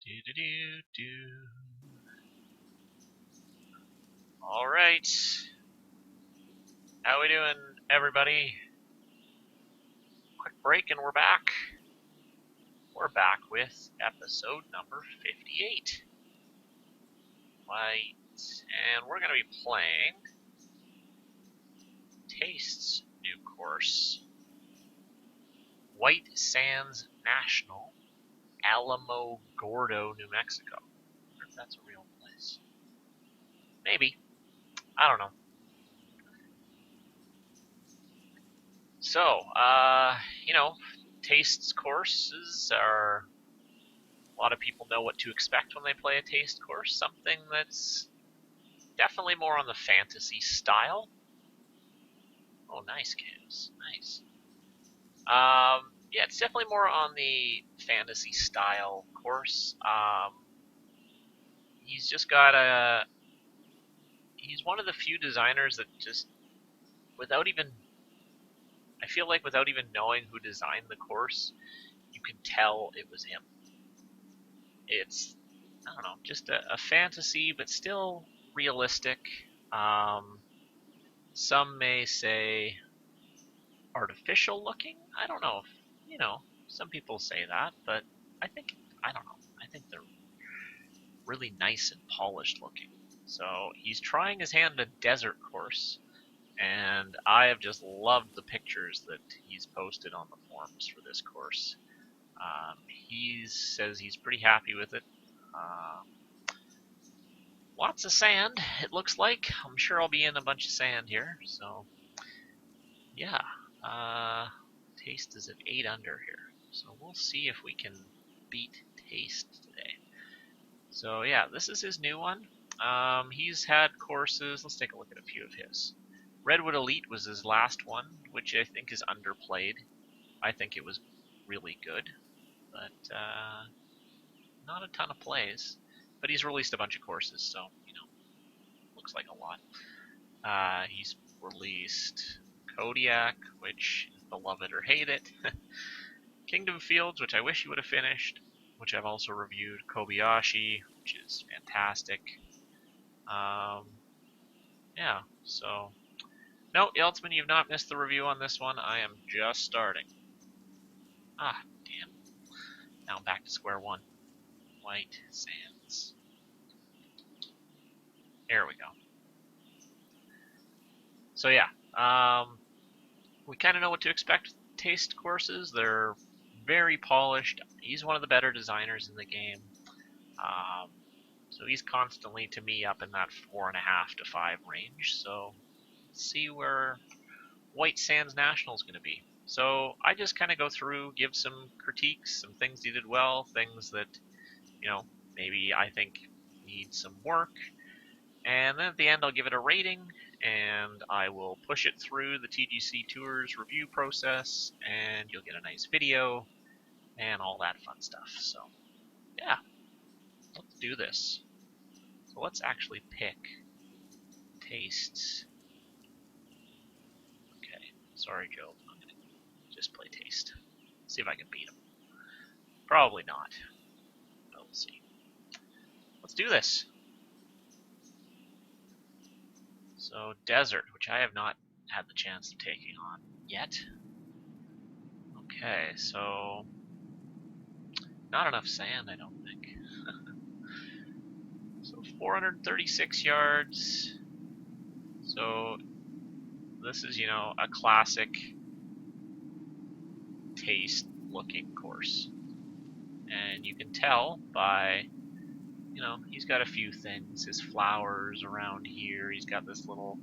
Do. All right. How we doing, everybody? Quick break and we're back. We're back with episode number 58. Right. And we're going to be playing Taste's new course, White Sands National, Alamogordo, New Mexico. I wonder if that's a real place. Maybe. I don't know. So, Taste's courses are... A lot of people know what to expect when they play a Taste course. Something that's definitely more on the fantasy style. Oh, nice, Chaos. Nice. Yeah, it's definitely more on the fantasy style course. He's just got a... He's one of the few designers that just, without even... I feel like without even knowing who designed the course, you can tell it was him. It's, I don't know, just a fantasy, but still realistic. Some may say artificial looking. I don't know if, some people say that, but I don't know. I think they're really nice and polished looking. So he's trying his hand at a desert course, and I have just loved the pictures that he's posted on the forums for this course. He says he's pretty happy with it. Lots of sand, it looks like. I'm sure I'll be in a bunch of sand here, so yeah. Taste is at 8 under here, so we'll see if we can beat Taste today. So yeah, this is his new one. He's had courses. Let's take a look at a few of his. Redwood Elite was his last one, which I think is underplayed. I think it was really good, but not a ton of plays. But he's released a bunch of courses, so, looks like a lot. He's released Kodiak, which is beloved or hate it. Kingdom Fields, which I wish he would have finished, which I've also reviewed. Kobayashi, which is fantastic. Yeah, so... No, Yeltsman, you've not missed the review on this one. I am just starting. Ah, damn. Now I'm back to square one. White Sands. There we go. So yeah, we kind of know what to expect with Taste courses. They're very polished. He's one of the better designers in the game. So he's constantly, to me, up in that 4.5 to 5 range. So let's see where White Sands National is going to be. So I just kind of go through, give some critiques, some things he did well, things that, maybe I think need some work. And then at the end, I'll give it a rating, and I will push it through the TGC Tours review process, and you'll get a nice video and all that fun stuff. So, yeah, let's do this. So let's actually pick Tastes. Okay, sorry, Joe. I'm going to just play Taste. See if I can beat him. Probably not, but we'll see. Let's do this. So, Desert, which I have not had the chance of taking on yet. Okay, so not enough sand, I don't think. So 436 yards. So this is, a classic Taste looking course. And you can tell by, he's got a few things. His flowers around here. He's got this little,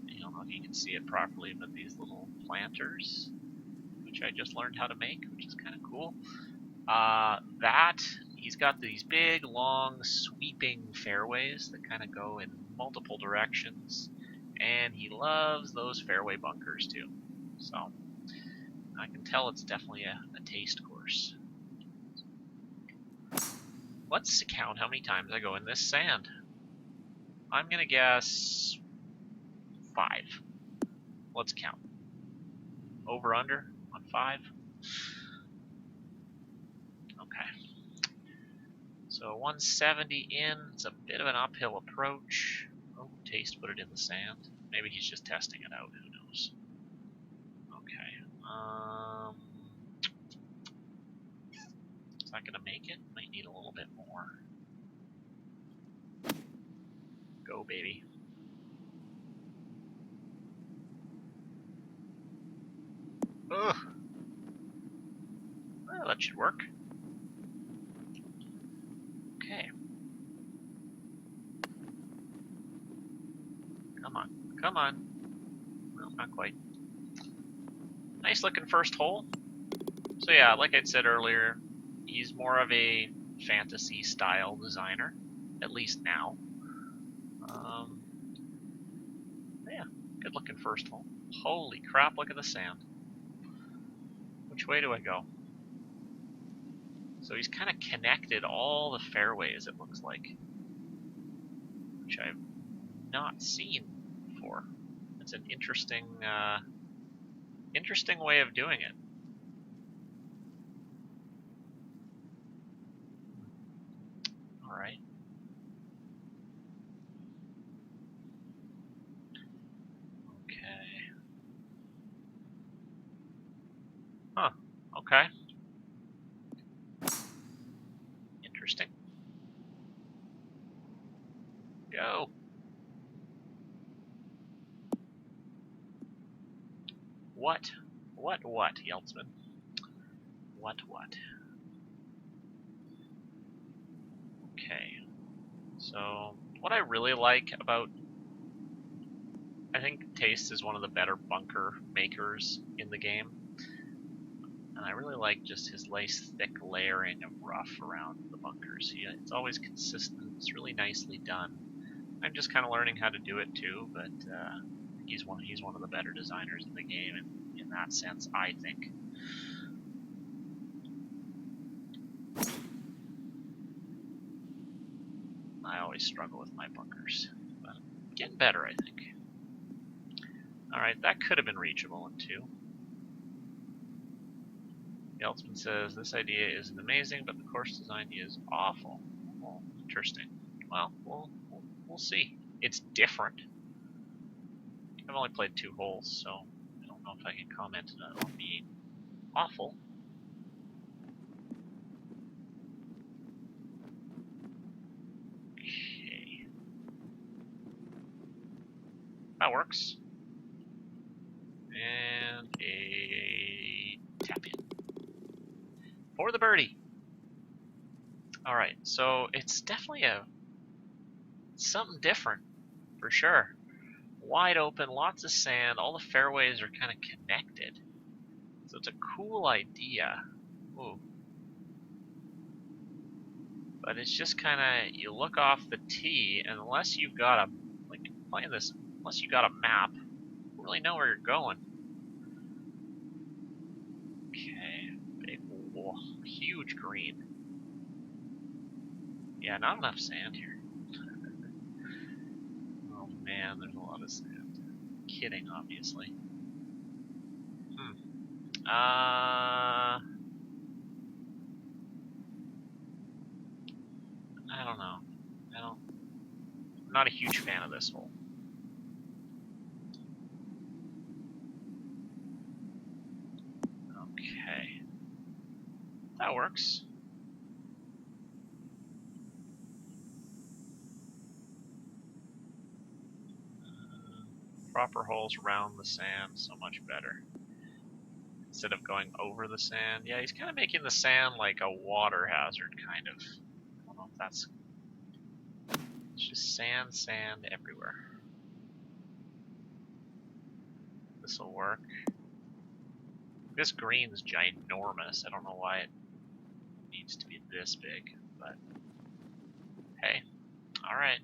I don't know if you can see it properly, but these little planters, which I just learned how to make, which is kind of cool. He's got these big, long, sweeping fairways that kind of go in multiple directions, and he loves those fairway bunkers too. So I can tell it's definitely a Taste course. Let's count how many times I go in this sand. I'm gonna guess 5. Let's count. Over, under on 5. Okay. So 170 in, it's a bit of an uphill approach. Oh, Taste put it in the sand. Maybe he's just testing it out, who knows. Okay. Is that gonna make it? Might need a little bit more. Go, baby. Ugh. Well, that should work. Okay. Come on. Come on. Well, not quite. Nice looking first hole. So yeah, like I said earlier, he's more of a fantasy style designer, at least now. Yeah, good looking first hole. Holy crap, look at the sand. Which way do I go? So he's kind of connected all the fairways, it looks like, which I've not seen before. It's an interesting, interesting way of doing it. All right. Okay. Huh. Okay. Interesting. Go. What? What, Yeltsman? What? Okay. So, what I really like about... I think Taste is one of the better bunker makers in the game. And I really like just his nice thick layering of rough around the bunkers. It's always consistent. It's really nicely done. I'm just kind of learning how to do it too, but he's one of the better designers in the game in that sense, I think. I always struggle with my bunkers, but I'm getting better, I think. Alright, that could have been reachable in 2. Yeltsman says, this idea isn't amazing, but the course design is awful. Oh, interesting. Well, we'll see. It's different. I've only played 2 holes, so I don't know if I can comment on it being awful. Okay. That works. And a tap in. For the birdie. Alright, so it's definitely something different, for sure. Wide open, lots of sand, all the fairways are kind of connected. So it's a cool idea. Ooh. But it's just kind of, you look off the tee, and unless you've got unless you got a map, you don't really know where you're going. Okay, big, whoa, huge green. Yeah, not enough sand here. Oh man, there's a lot of sand. Kidding, obviously. I don't know. I'm not a huge fan of this hole. Okay. That works. Proper holes around the sand, so much better. Instead of going over the sand. Yeah, he's kind of making the sand like a water hazard, kind of. I don't know if that's... It's just sand everywhere. This'll work. This green's ginormous. I don't know why it needs to be this big, but hey, alright.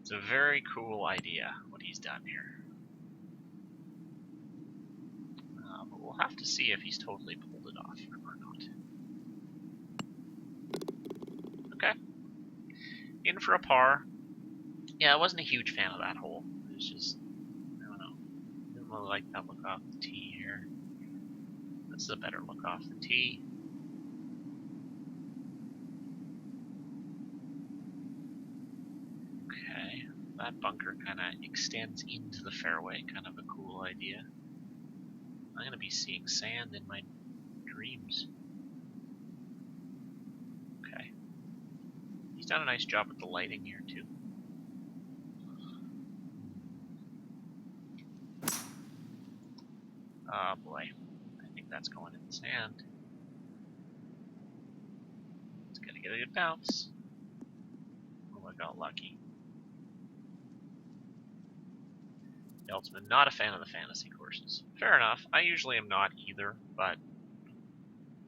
It's a very cool idea, what he's done here. But we'll have to see if he's totally pulled it off or not. Okay. In for a par. Yeah, I wasn't a huge fan of that hole. It was just, I don't know. Didn't really like that look off the tee here. This is a better look off the tee. That bunker kind of extends into the fairway, kind of a cool idea. I'm going to be seeing sand in my dreams. Okay. He's done a nice job with the lighting here, too. Oh boy. I think that's going in the sand. It's going to get a good bounce. Oh, I got lucky. Eltzman, not a fan of the fantasy courses. Fair enough. I usually am not either, but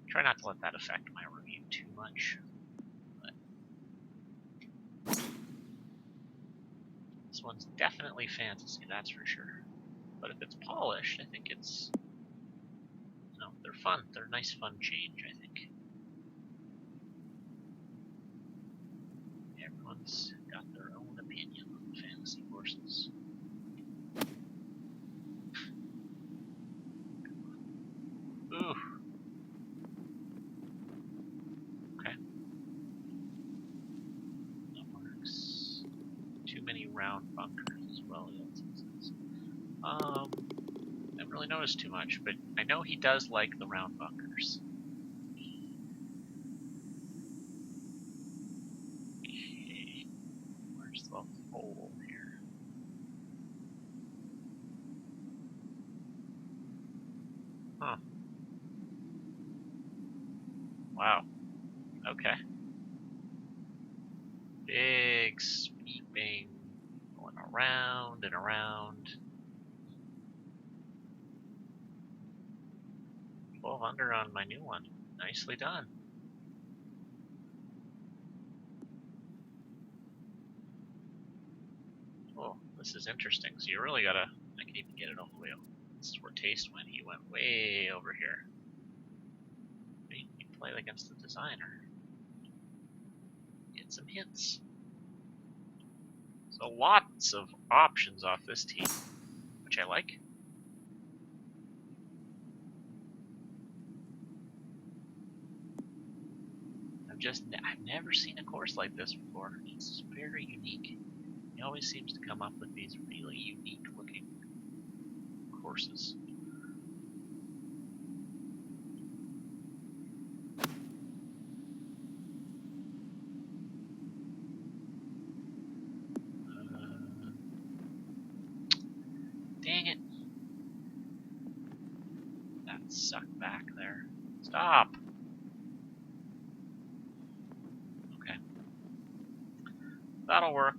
try not to let that affect my review too much. But this one's definitely fantasy, that's for sure. But if it's polished, I think it's... No, they're fun. They're a nice fun change, I think. Everyone's got their own opinion on fantasy courses. Ooh. Okay. That works. Too many round bunkers as well. Haven't really noticed too much, but I know he does like the round bunkers. Okay. Where's the hole here? Huh. Wow. Okay. Big sweeping, going around and around. 12 under on my new one. Nicely done. Oh, this is interesting. So you really gotta... I can even get it all the way over. This is where Taste went. He went way over here. You play against the designer. Get some hits. So lots of options off this team, which I like. I've never seen a course like this before. It's very unique. He always seems to come up with these really unique looking courses. Dang it. That sucked back there. Stop. Okay. That'll work.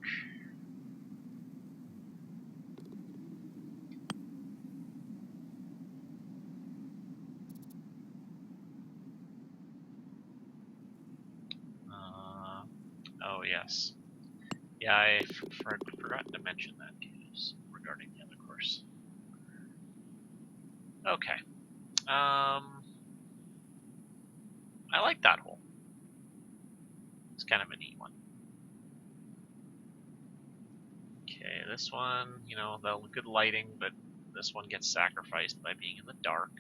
Oh, yes. Yeah, I forgot to mention that regarding the other course. Okay. I like that hole. It's kind of a neat one. Okay, this one, you know, the good lighting, but this one gets sacrificed by being in the dark.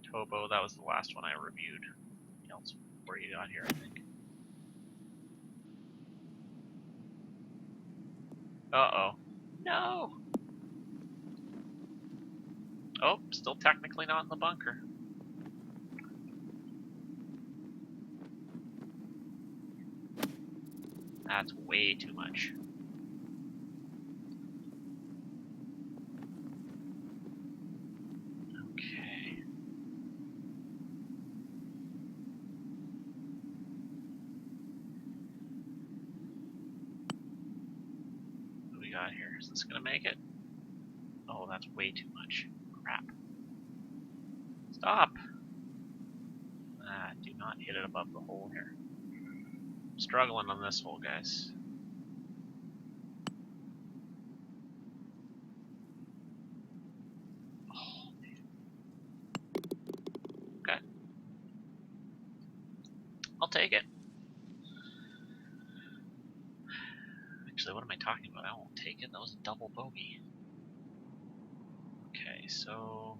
Tobo, that was the last one I reviewed. What else where you got here, I think. Uh-oh. No! Oh, still technically not in the bunker. That's way too much. Okay. What do we got here? Is this gonna make it? Oh, that's way too much. Crap. Stop! Ah, do not hit it above the hole here. I'm struggling on this hole, guys. Oh, okay. I'll take it. Actually, what am I talking about? I won't take it. That was a double bogey. Okay, so...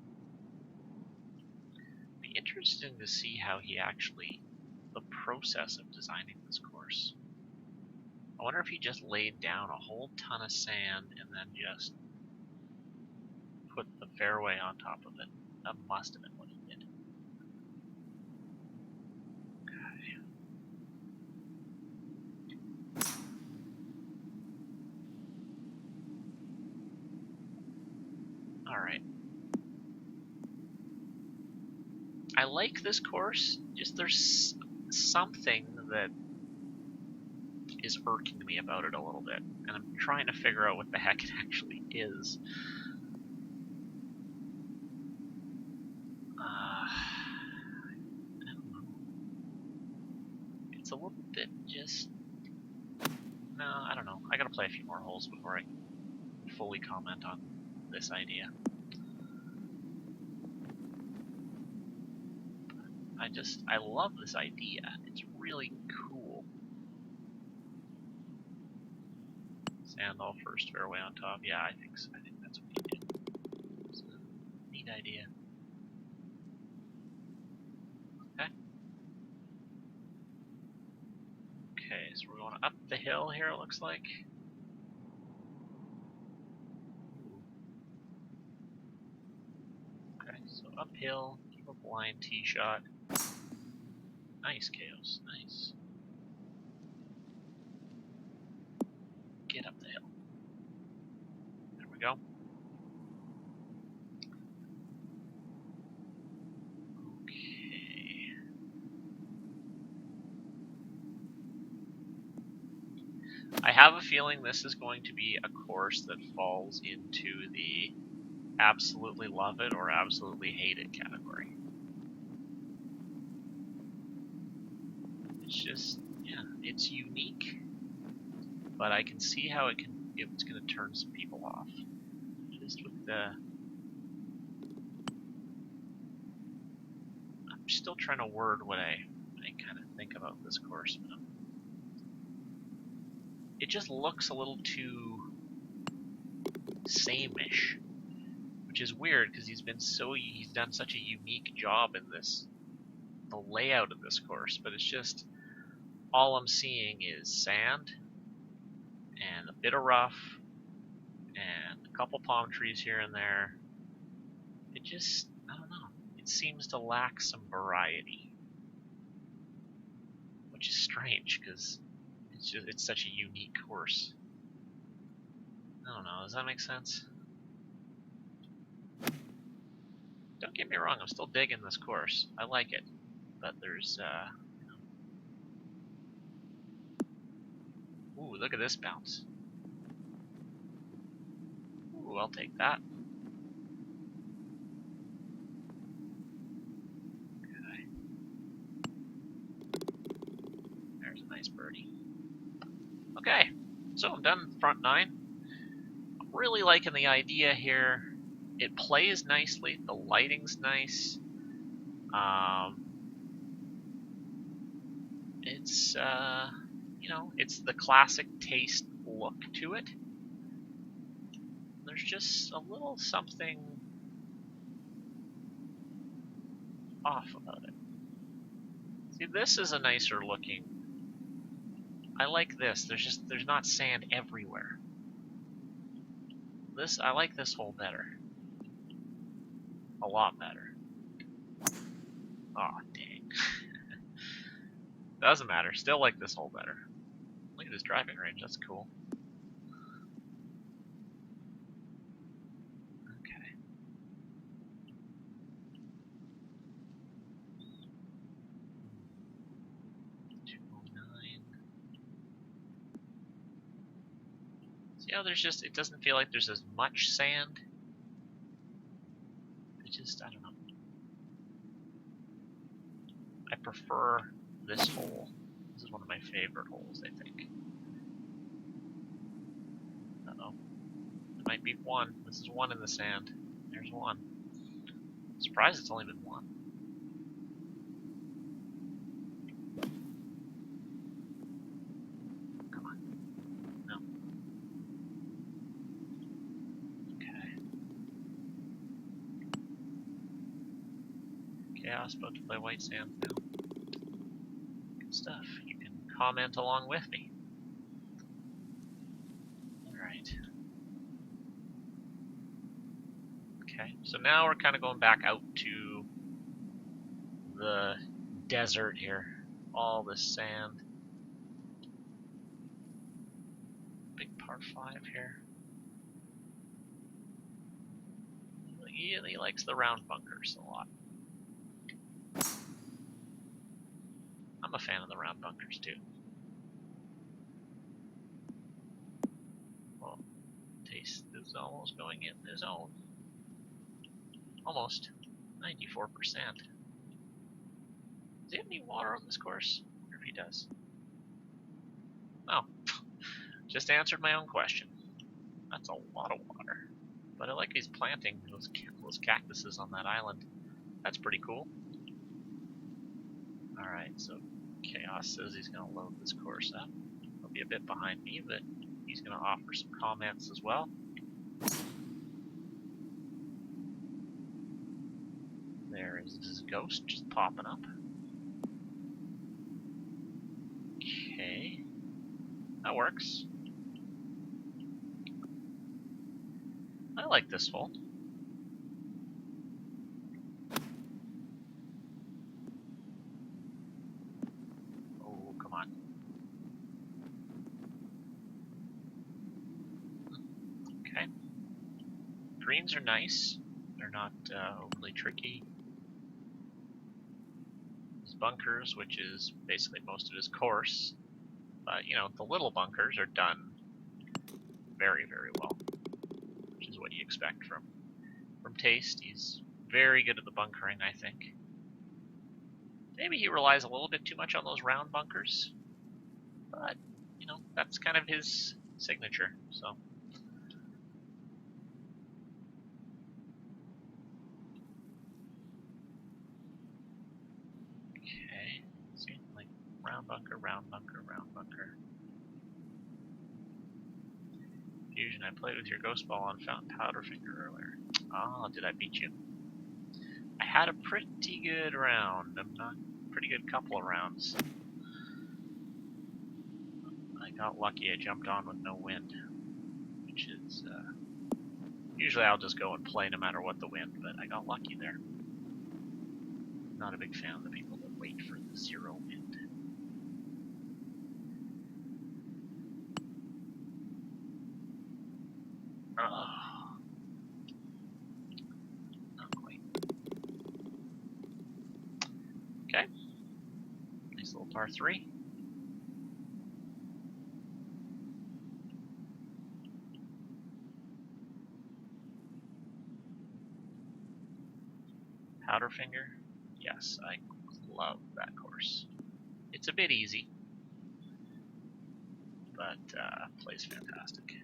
It'd be interesting to see how he actually... the process of designing this course. I wonder if he just laid down a whole ton of sand and then just put the fairway on top of it. That must have been what he did. Okay. Alright. I like this course, just there's something that is irking me about it a little bit, and I'm trying to figure out what the heck it actually is. I don't know. It's a little bit just... No, I don't know. I gotta play a few more holes before I fully comment on this idea. I love this idea. It's really cool. Sand all first, fairway on top. Yeah, I think so. I think that's what you did. It's a neat idea. Okay. Okay, so we're going up the hill here, it looks like. Okay, so uphill, keep a blind tee shot. Nice, Chaos. Nice. Get up the hill. There we go. Okay. I have a feeling this is going to be a course that falls into the absolutely love it or absolutely hate it category. It's just, yeah, it's unique, but I can see how it's going to turn some people off. Just with the... I'm still trying to word what I kind of think about this course. It just looks a little too same-ish, which is weird because he's done such a unique job in the layout of this course, but it's just, all I'm seeing is sand and a bit of rough and a couple palm trees here and there. It just, I don't know, it seems to lack some variety, which is strange because it's such a unique course. I don't know, does that make sense? Don't get me wrong, I'm still digging this course. I like it, but there's ooh, look at this bounce. Ooh, I'll take that. Okay. There's a nice birdie. Okay, so I'm done front nine. I'm really liking the idea here. It plays nicely. The lighting's nice. It's you know, it's the classic taste look to it. There's just a little something off about it. See, this is a nicer looking. I like this. There's not sand everywhere. I like this hole better. A lot better. Aw, dang. Doesn't matter. Still like this hole better. Look at this driving range. That's cool. Okay. See how it doesn't feel like there's as much sand? I don't know. I prefer this hole. This is one of my favorite holes, I think. Uh-oh. It might be one. This is one in the sand. There's one. I'm surprised it's only been one. Come on. No. Okay. Chaos about to play white sand now. Good stuff. You can comment along with me. Alright. Okay, so now we're kind of going back out to the desert here. All this sand. Big par 5 here. He likes the round bunkers a lot. I'm a fan of the round bunkers too. Well, Taste is almost going in his own. Almost. 94%. Does he have any water on this course? I wonder if he does. Oh. Just answered my own question. That's a lot of water. But I like he's planting those cactuses on that island. That's pretty cool. Alright, so Chaos says he's going to load this course up. He'll be a bit behind me, but he's going to offer some comments as well. There is this ghost just popping up. Okay. That works. I like this hole. Oh, come on. Okay. Greens are nice. They're not overly tricky. His bunkers, which is basically most of his course. But, you know, the little bunkers are done very, very well. Which is what you expect from Taste. He's very good at the bunkering, I think. Maybe he relies a little bit too much on those round bunkers, but, you know, that's kind of his signature, so. Okay, see, like, round bunker, round bunker, round bunker. Fusion, I played with your ghost ball on Fountain Powderfinger earlier. Oh, did I beat you? I had a pretty good round. I'm not pretty good couple of rounds. I got lucky. I jumped on with no wind, which is usually I'll just go and play no matter what the wind, but I got lucky there. Not a big fan of the people that wait for the 0 wind. Not quite. Okay. Nice little par 3. Powderfinger. Yes, I love that course. It's a bit easy, but plays fantastic.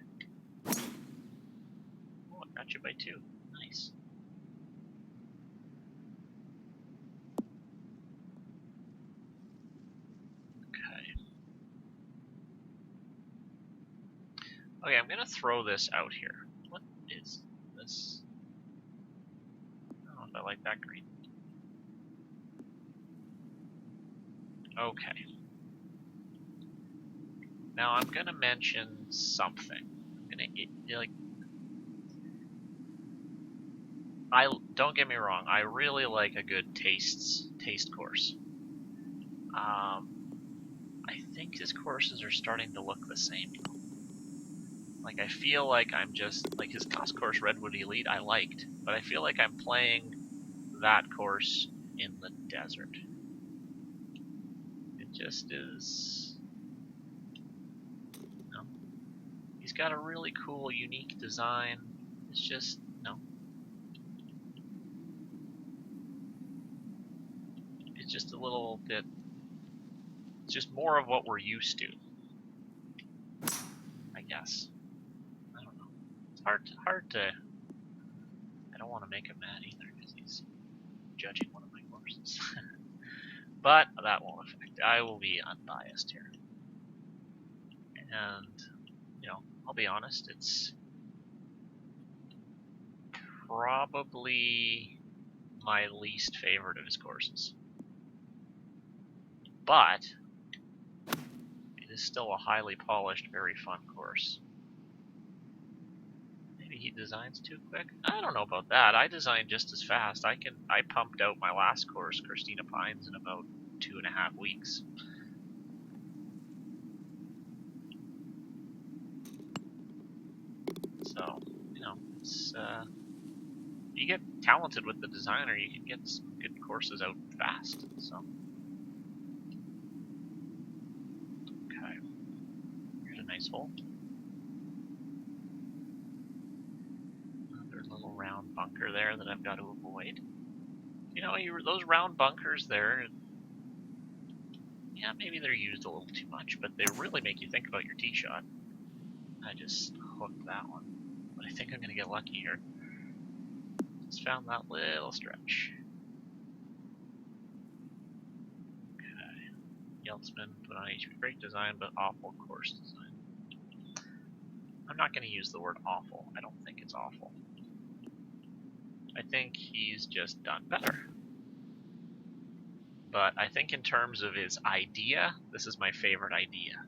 Oh, I got you by 2. Nice. Okay, I'm gonna throw this out here. What is this? I don't know if I like that green. Okay. Now I'm gonna mention something. I'm gonna don't get me wrong. I really like a good taste course. I think his courses are starting to look the same. Like, I feel like I'm just, like, his cost course Redwood Elite I liked, but I feel like I'm playing that course in the desert. It just is, you know, he's got a really cool, unique design. It's just, you know, it's just a little bit, it's just more of what we're used to, I guess. I don't know. It's hard to, I don't want to make him mad either, because he's judging one of my courses. But that won't affect. I will be unbiased here. And, you know, I'll be honest, it's probably my least favorite of his courses. But it is still a highly polished, very fun course. Maybe he designs too quick. I don't know about that. I designed just as fast. I pumped out my last course, Christina Pines, in about 2.5 weeks. So, you know, it's you get talented with the designer, you can get some good courses out fast. So, okay, here's a nice hole. Another little round bunker there that I've got to avoid. You know, those round bunkers there, yeah, maybe they're used a little too much, but they really make you think about your tee shot. I just hooked that one, but I think I'm gonna get lucky here. Just found that little stretch. Okay, Yeltsman put on HP. Great design, but awful course design. I'm not gonna use the word awful. I don't think it's awful. I think he's just done better. But I think in terms of his idea, this is my favorite idea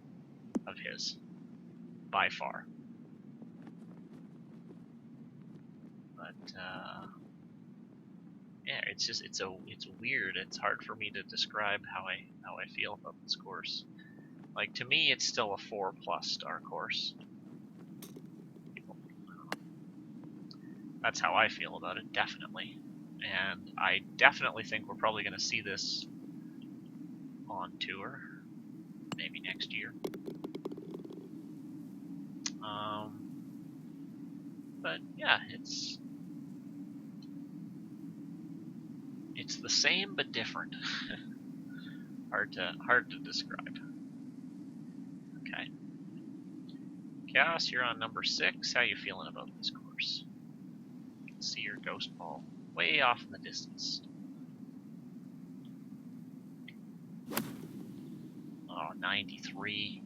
of his, by far. But yeah, it's weird. It's hard for me to describe how I feel about this course. Like, to me, it's still a 4+ star course. That's how I feel about it, definitely. And I definitely think we're probably going to see this on tour, maybe next year. But yeah, it's the same but different. hard to describe. Okay. Chaos, you're on number 6. How you feeling about this course? See your ghost ball way off in the distance. Oh, 93.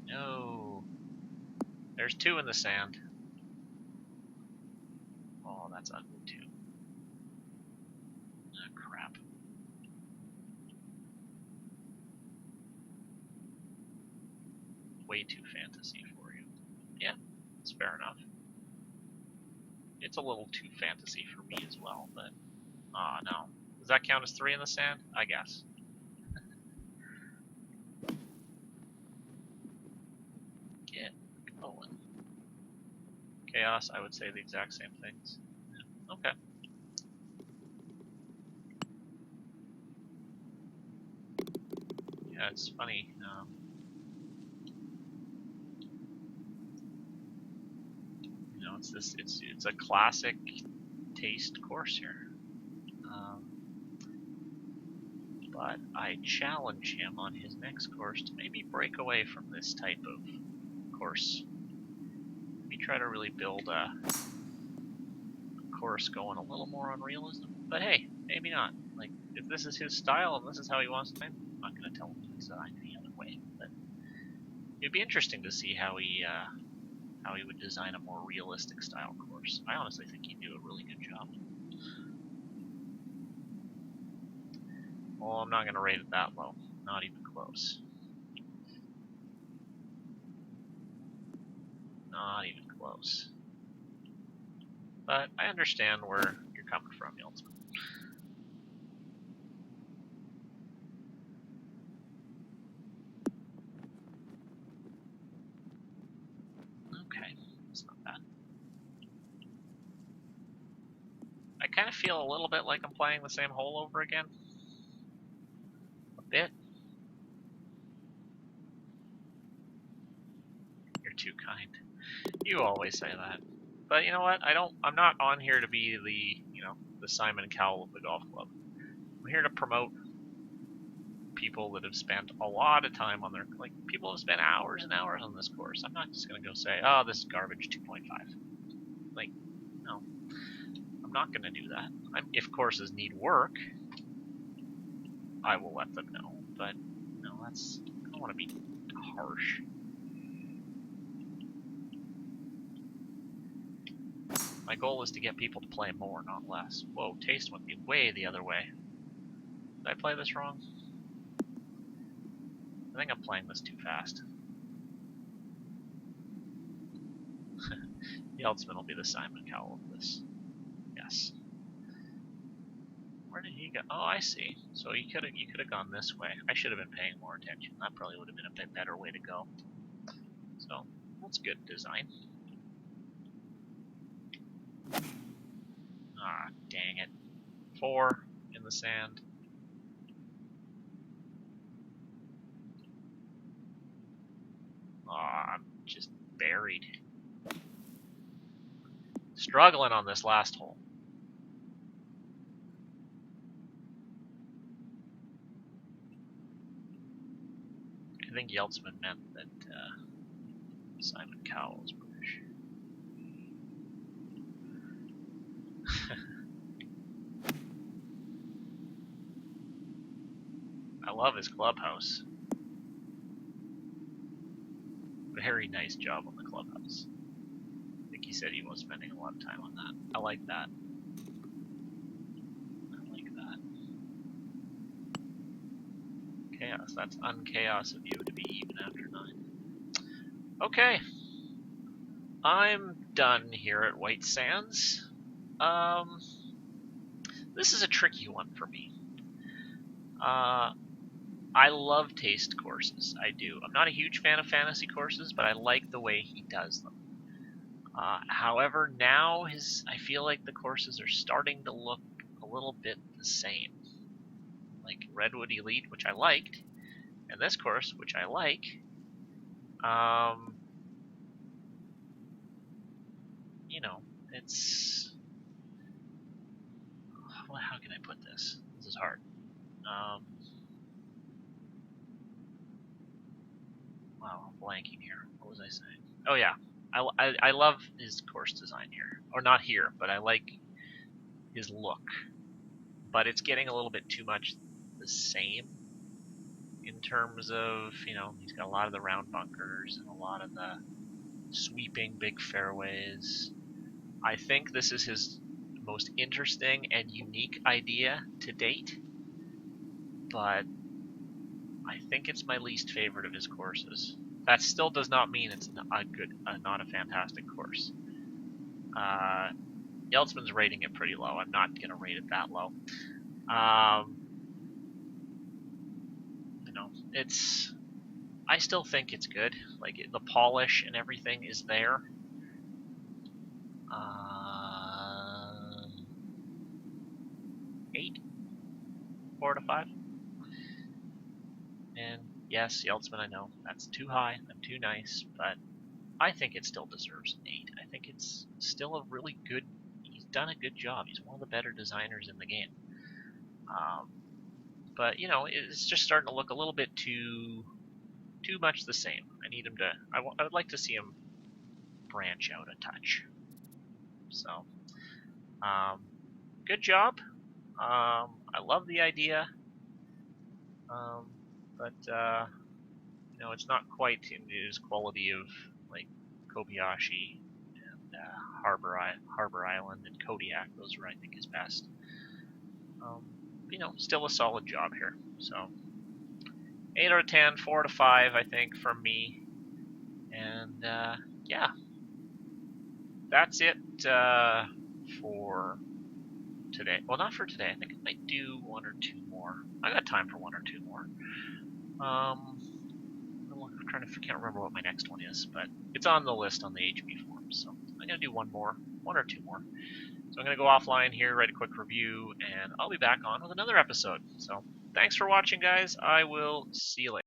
No. There's 2 in the sand. Oh, that's ugly too. Oh, crap. Way too fantasy for you. Yeah, that's fair enough. It's a little too fantasy for me as well, but no. Does that count as 3 in the sand? I guess. Get going. Chaos, I would say the exact same things. Yeah. Okay. Yeah, it's funny. You know, it's a classic taste course here. But I challenge him on his next course to maybe break away from this type of course. Maybe try to really build a course going a little more on realism. But hey, maybe not. Like, if this is his style and this is how he wants to, I'm not going to tell him to design any other way. But it'd be interesting to see how he would design a more realistic style course. I honestly think he'd do a really good job. Well, I'm not going to rate it that low. Not even close. Not even close. But I understand where you're coming from, Yeltsman. Okay, that's not bad. I kind of feel a little bit like I'm playing the same hole over again. A bit. You're too kind. You always say that. But you know what? I'm not on here to be the Simon Cowell of the golf club. I'm here to promote people that have spent a lot of time on people have spent hours and hours on this course. I'm not just going to go say, oh, this is garbage 2.5. Like, no. I'm not going to do that. If courses need work, I will let them know. But, no, I don't want to be harsh. My goal is to get people to play more, not less. Whoa, taste went way the other way. Did I play this wrong? I think I'm playing this too fast. Yeltsman will be the Simon Cowell of this. Yes. Where did he go? Oh, I see. So you could have gone this way. I should have been paying more attention. That probably would have been a bit better way to go. So that's good design. Ah, dang it. 4 in the sand. Ah, I'm just buried. Struggling on this last hole. I think Yeltsman meant that Simon Cowell is British. I love his clubhouse. Very nice job on the clubhouse. I think he said he was spending a lot of time on that. I like that. I like that. Chaos. That's unchaos of you to be even after 9. Okay. I'm done here at White Sands. This is a tricky one for me. I love taste courses. I do. I'm not a huge fan of fantasy courses, but I like the way he does them. However, now I feel like the courses are starting to look a little bit the same. Like Redwood Elite, which I liked, and this course, which I like. You know, it's... Well, how can I put this? This is hard. Wow, I'm blanking here. What was I saying? Oh yeah, I love his course design here, or not here, but I like his look. But it's getting a little bit too much the same in terms of, you know, he's got a lot of the round bunkers and a lot of the sweeping big fairways. I think this is his most interesting and unique idea to date, but I think it's my least favorite of his courses. That still does not mean it's not a fantastic course. Yeltsman's rating it pretty low. I'm not going to rate it that low. You know, I still think it's good. Like, the polish and everything is there. 8, 4 to 5. And yes, Yeltsman, I know that's too high. I'm too nice, but I think it still deserves an 8. I think it's still a really good. He's done a good job. He's one of the better designers in the game. But you know, it's just starting to look a little bit too much the same. I need him to. I would like to see him branch out a touch. So, good job. I love the idea, but you know, it's not quite in his quality of like Kobayashi and Harbor Island and Kodiak. Those are, I think, his best. You know, still a solid job here. So 8 out of 10, 4 to 5, I think, from me. And yeah, that's it for today. Well, not for today. I think I might do 1 or 2 more. I got time for 1 or 2 more. I'm trying to can't remember what my next one is, but it's on the list on the HB forums. So I'm gonna do 1 or 2 more. So I'm gonna go offline here, write a quick review, and I'll be back on with another episode. So thanks for watching, guys. I will see you later.